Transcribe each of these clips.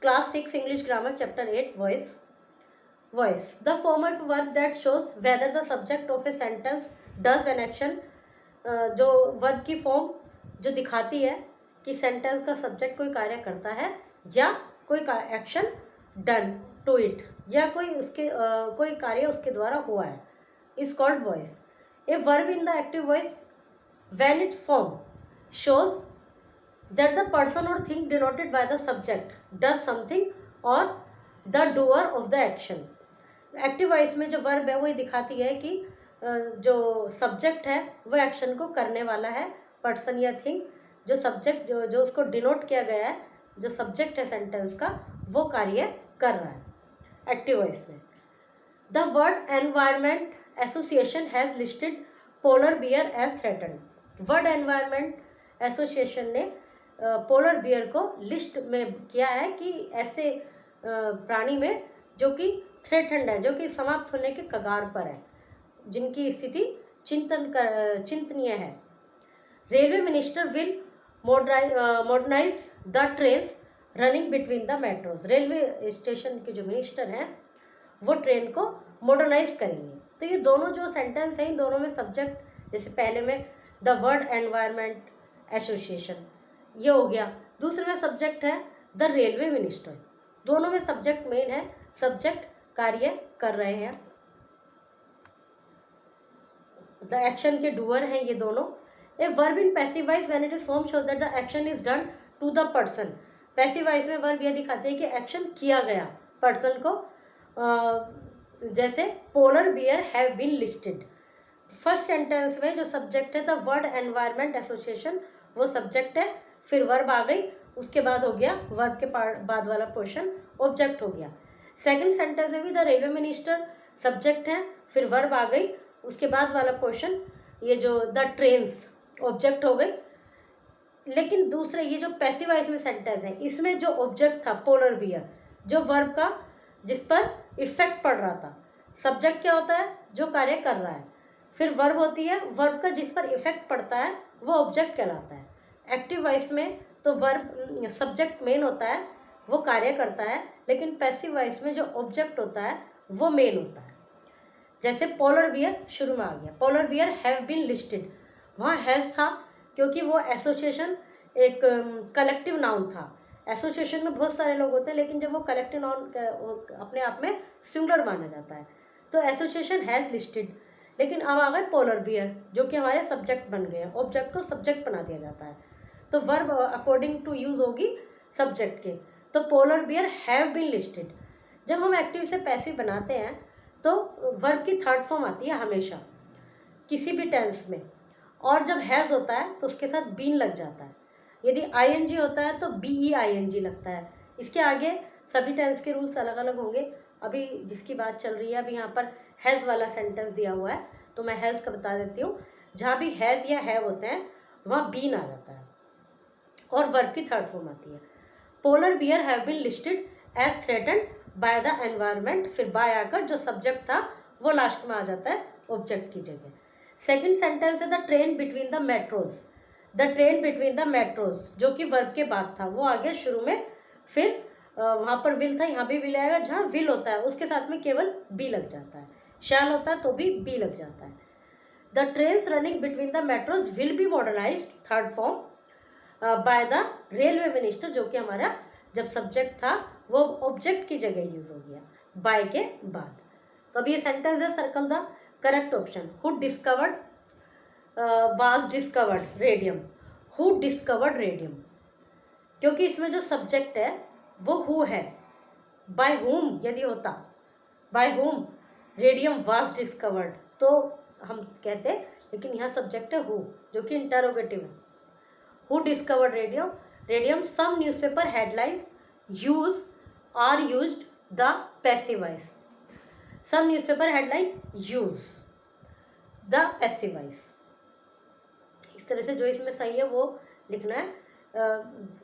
Class 6 English Grammar Chapter 8 Voice. Voice. The form of verb that shows whether the subject of a sentence does an action. जो verb की form जो दिखाती है कि sentence का subject कोई कार्य करता है या कोई एक्शन डन टू इट या कोई कार्य उसके द्वारा हुआ है, is called voice. A verb in the active voice when its form shows that the person or thing denoted by the subject does something or the doer of the action. Active voice में जो verb है वो ये दिखाती है कि जो subject है वो एक्शन को करने वाला है, पर्सन या थिंग. जो सब्जेक्ट जो उसको डिनोट किया गया है, जो सब्जेक्ट है सेंटेंस का, वो कार्य कर रहा है एक्टिव वॉइस में. The world environment association has listed polar bear as threatened. World environment association ने पोलर बियर को लिस्ट में किया है कि ऐसे प्राणी में जो कि थ्रेटन्ड है, जो कि समाप्त होने के कगार पर है, जिनकी स्थिति चिंतनीय है. Railway minister will modernise the trains running between the metros. Railway station के जो मिनिस्टर हैं वो ट्रेन को मॉडर्नाइज करेंगे. तो ये दोनों जो सेंटेंस हैं, इन दोनों में सब्जेक्ट, जैसे पहले में द वर्ल्ड एनवायरनमेंट एसोसिएशन ये हो गया, दूसरे में सब्जेक्ट है द रेलवे मिनिस्टर. दोनों में सब्जेक्ट मेन है, सब्जेक्ट कार्य कर रहे हैं, द एक्शन के डूअर हैं ये दोनों. A verb in passive voice when it is form show that the action is done to the person. Passive voice में वर्ब यह दिखाते हैं कि एक्शन किया गया पर्सन को. जैसे polar bear have been listed. First sentence में जो सब्जेक्ट है द वर्ल्ड एनवायरनमेंट एसोसिएशन, वो सब्जेक्ट है, फिर वर्ब आ गई, उसके बाद हो गया वर्ब के बाद वाला पोर्शन ऑब्जेक्ट हो गया. सेकंड सेंटेंस में भी द रेलवे मिनिस्टर सब्जेक्ट है, फिर वर्ब आ गई, उसके बाद वाला पोर्शन ये जो द ट्रेन्स ऑब्जेक्ट हो गई. लेकिन दूसरे ये जो पैसिव वॉइस में सेंटेंस है, इसमें जो ऑब्जेक्ट था पोलर बियर, जो वर्ब का जिस पर इफेक्ट पड़ रहा था. सब्जेक्ट क्या होता है? जो कार्य कर रहा है. फिर वर्ब होती है, वर्ब का जिस पर इफेक्ट पड़ता है वो ऑब्जेक्ट कहलाता है. एक्टिव वॉइस में तो वर्ब सब्जेक्ट मेन होता है, वो कार्य करता है, लेकिन पैसिव वॉइस में जो ऑब्जेक्ट होता है वो मेन होता है. जैसे पोलर बियर शुरू में आ गया, polar bear have been listed. वहाँ हैज़ था क्योंकि वो एसोसिएशन एक कलेक्टिव नाउन था. एसोसिएशन में बहुत सारे लोग होते हैं, लेकिन जब वो कलेक्टिव नाउन अपने आप में सिंगुलर माना जाता है, तो एसोसिएशन हैज़ लिस्टेड. लेकिन अब आ गए पोलर बियर, जो कि हमारे सब्जेक्ट बन गए हैं. ऑब्जेक्ट को सब्जेक्ट बना दिया जाता है, तो वर्ब अकॉर्डिंग टू यूज़ होगी सब्जेक्ट के. तो polar bear have been listed. जब हम एक्टिव से पैसिव बनाते हैं तो वर्ब की थर्ड फॉर्म आती है हमेशा किसी भी टेंस में, और जब हैज़ होता है तो उसके साथ बीन लग जाता है. यदि आईएनजी होता है तो BEING लगता है. इसके आगे सभी टेंस के रूल्स अलग अलग होंगे. अभी जिसकी बात चल रही है, अभी यहाँ पर हैज़ वाला सेंटेंस दिया हुआ है, तो मैं हैज़ का बता देती हूँ. जहाँ भी हैज़ या हैव होते हैं वहाँ बीन आ जाता है और वर्ब की थर्ड फॉर्म आती है. Polar bear have been listed as threatened by the environment, फिर बाय आकर जो सब्जेक्ट था वो लास्ट में आ जाता है ऑब्जेक्ट की जगह. सेकेंड सेंटेंस है the train between the metros. The train between the metros, जो कि वर्ब के बाद था, वो आ गया शुरू में. फिर वहाँ पर विल था, यहाँ भी विल आएगा. जहाँ विल होता है उसके साथ में केवल बी लग जाता है. शैल होता है तो भी बी लग जाता है. The trains running between the metros will be modernised, third form, by the railway minister, जो कि हमारा जब सब्जेक्ट था वो ऑब्जेक्ट की जगह यूज हो गया बाय के बाद. तो अब ये सेंटेंस है, circle the correct option. Who discovered was discovered radium. Who discovered radium, क्योंकि इसमें जो सब्जेक्ट है वो हु है. बाय हुम यदि होता, by whom radium was discovered, तो हम कहते, लेकिन यहाँ सब्जेक्ट है हु, जो कि इंटरोगेटिव है. Who discovered radium. Radium. Some newspaper headlines use are used the passive voice. Some newspaper headline use the passive voice. इस तरह से जो इसमें सही है वो लिखना है.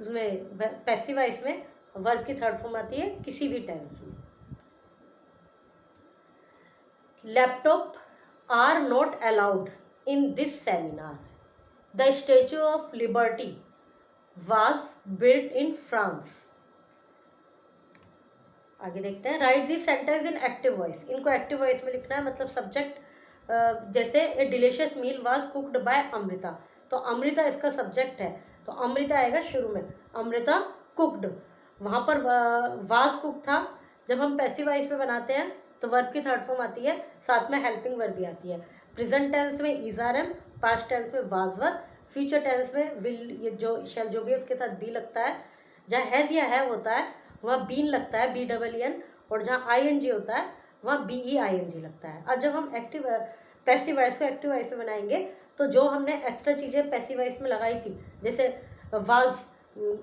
उसमें पैसिव वॉइस में वर्ब की थर्ड फॉर्म आती है किसी भी टेंस में. Laptop are not allowed in this seminar. The statue of liberty was built in France. आगे देखते हैं। Write this sentence in active voice, इनको एक्टिव वॉइस में लिखना है, मतलब सब्जेक्ट जैसे a delicious meal was cooked by Amrita, तो अमृता इसका सब्जेक्ट है, तो अमृता आएगा शुरू में, अमृता कुक्ड, वहाँ पर वाज कुक था। जब हम पैसिव वॉइस में बनाते हैं तो वर्ब की थर्ड फॉर्म आती है, साथ में हेल्पिंग वर्ब भी आती है। प्रेजेंट टेंस में is are am, past tense में वाज वर, फ्यूचर टेंस में विल, ये जो शैल जो भी है उसके साथ बी लगता है। जहाँ हैज़ या हैव होता है वहाँ बीन लगता है, BEEN, और जहाँ ING होता है वहाँ BEING लगता है। और जब हम एक्टिव पैसिव वॉइस को एक्टिव वॉइस में बनाएंगे तो जो हमने एक्स्ट्रा चीज़ें पैसिव वॉइस में लगाई थी, जैसे वाज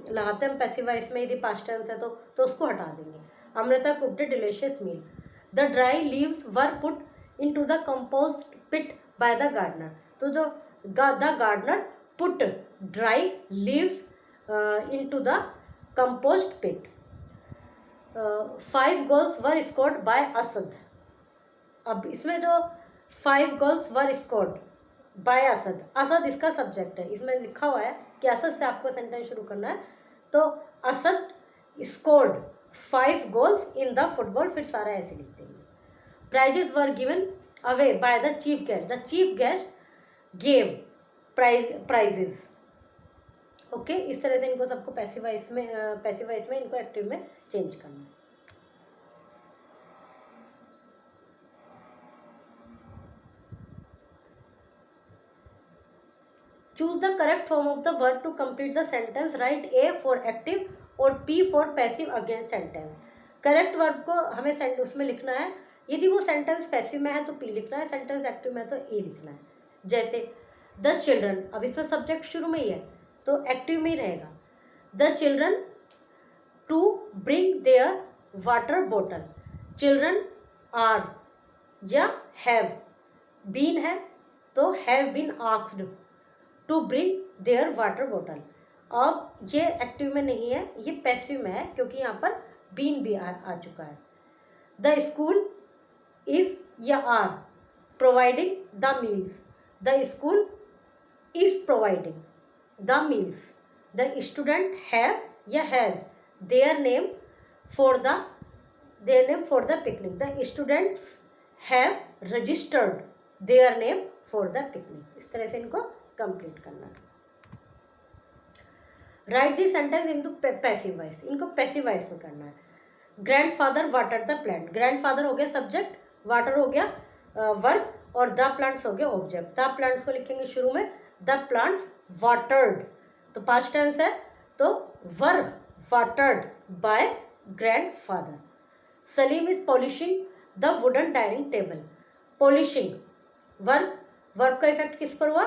लगाते हैं हम पैसिव वॉइस में यदि पास्ट टेंस है तो उसको हटा देंगे। Amrita cooked delicious meal, the dry leaves were put into the compost pit by the gardener, तो जो the gardener put dry leaves into the compost pit. 5 goals were scored by Asad, अब इसमें जो 5 goals were scored by Asad, Asad इसका subject है, इसमें लिखा हुआ है कि असद से आपको सेंटेंस शुरू करना है, तो Asad scored 5 goals in the football, फिर सारा ऐसे लिख देंगे। Prizes were given away by the chief guest, the chief guest gave prizes. Okay, इस तरह से इनको सबको पैसिव वॉइस में इनको एक्टिव में चेंज करना है। Choose the correct form of the verb to complete the sentence, write A for active और P for passive against sentence. Correct verb को हमें सेंटेंस में लिखना है, यदि वो सेंटेंस पैसिव में है तो P लिखना है, सेंटेंस एक्टिव में है तो A लिखना है। जैसे द चिल्ड्रन, अब इसमें सब्जेक्ट शुरू में ही है तो एक्टिव में ही रहेगा। The children to bring their water bottle, children are या हैव, बीन है तो have been asked to bring their water bottle. अब ये एक्टिव में नहीं है, ये पैसिव में है क्योंकि यहाँ पर बीन भी आ चुका है। द स्कूल इज या are providing the meals, the school is providing the meals, the student have या has their name for the picnic, the students have registered their name for the picnic। इस तरह से इनको complete करना है। Right the sentence in passive voice, इनको passive voice में करना है। Grandfather watered the plant, grandfather हो गया सब्जेक्ट, वाटर हो गया वर्ब, और द प्लांट्स हो गया ऑब्जेक्ट। द प्लांट्स को लिखेंगे शुरू में, द प्लांट्स वाटर्ड, तो पास्ट टेंस है तो were watered by grandfather. Salim is polishing the wooden dining table, polishing verb का इफेक्ट किस पर हुआ,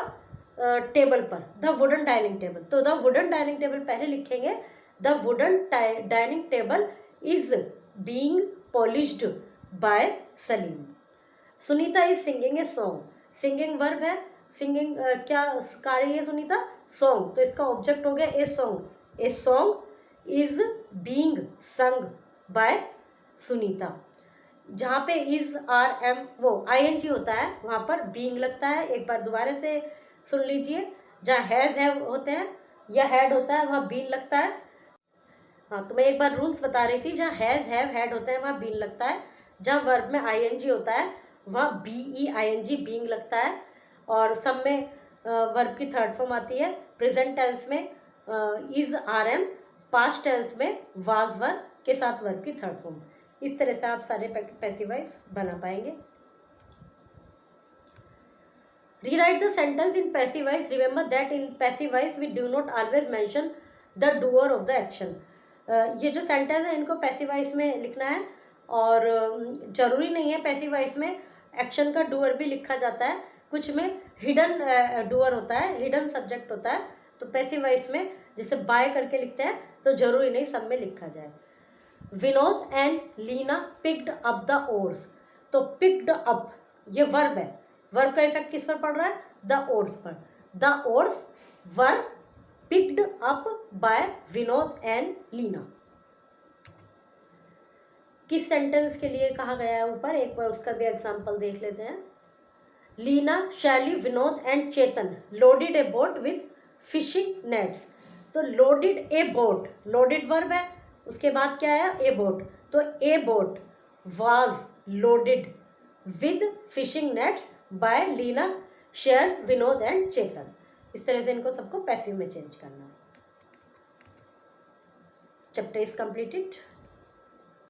टेबल पर, द वुडन डाइनिंग टेबल, तो द वुडन डाइनिंग टेबल पहले लिखेंगे, the wooden dining table is being polished by Salim. Sunita is singing a song, singing verb है, singing क्या गा रही है सुनीता, सॉन्ग, तो इसका ऑब्जेक्ट हो गया a song, a song is being sung by Sunita. जहाँ पे इज आर एम वो ING होता है वहाँ पर बीइंग लगता है, एक बार दोबारा से सुन लीजिए। जहाँ हैज़ हैव होते हैं या हैड होता है वहाँ बीन लगता है। हाँ, तो मैं एक बार रूल्स बता रही थी, जहाँ हैज़ हैव हैड होता है वहाँ बीन लगता है, जहाँ वर्ब में ING होता है वहाँ BEING बीइंग लगता है, और सब में वर्ब की थर्ड फॉर्म आती है। प्रेजेंट टेंस में इज RM, पास्ट टेंस में वाज वर के साथ वर्ब की थर्ड फॉर्म। इस तरह से आप सारे पैसिव वॉइस बना पाएंगे। Rewrite the sentence in passive voice, remember that in passive voice we do not always mention the doer of the action. ये जो सेंटेंस है इनको पैसिव वॉइस में लिखना है, और जरूरी नहीं है पैसिव वॉइस में एक्शन का डूअर भी लिखा जाता है, कुछ में हिडन डूअर होता है, हिडन सब्जेक्ट होता है, तो पैसिव वॉइस में जैसे बाय करके लिखते हैं तो जरूरी नहीं सब में लिखा जाए। Vinod and Leena picked up the oars, तो पिक्ड अप ये वर्ब है, वर्ब का इफेक्ट किस पर पड़ रहा है, द ओर्स पर। The oars were picked up by Vinod and Leena. किस सेंटेंस के लिए कहा गया है ऊपर, एक बार उसका भी एग्जाम्पल देख लेते हैं। Leena, Shaili, Vinod and Chetan loaded a boat with fishing nets, तो loaded a boat, loaded verb है, उसके बाद क्या आया, ए बोट, तो a boat was loaded with fishing nets by Leena, Shayan, Vinod and Chetan. इस तरह से इनको सबको पैसिव में चेंज करना है। Chapter is completed.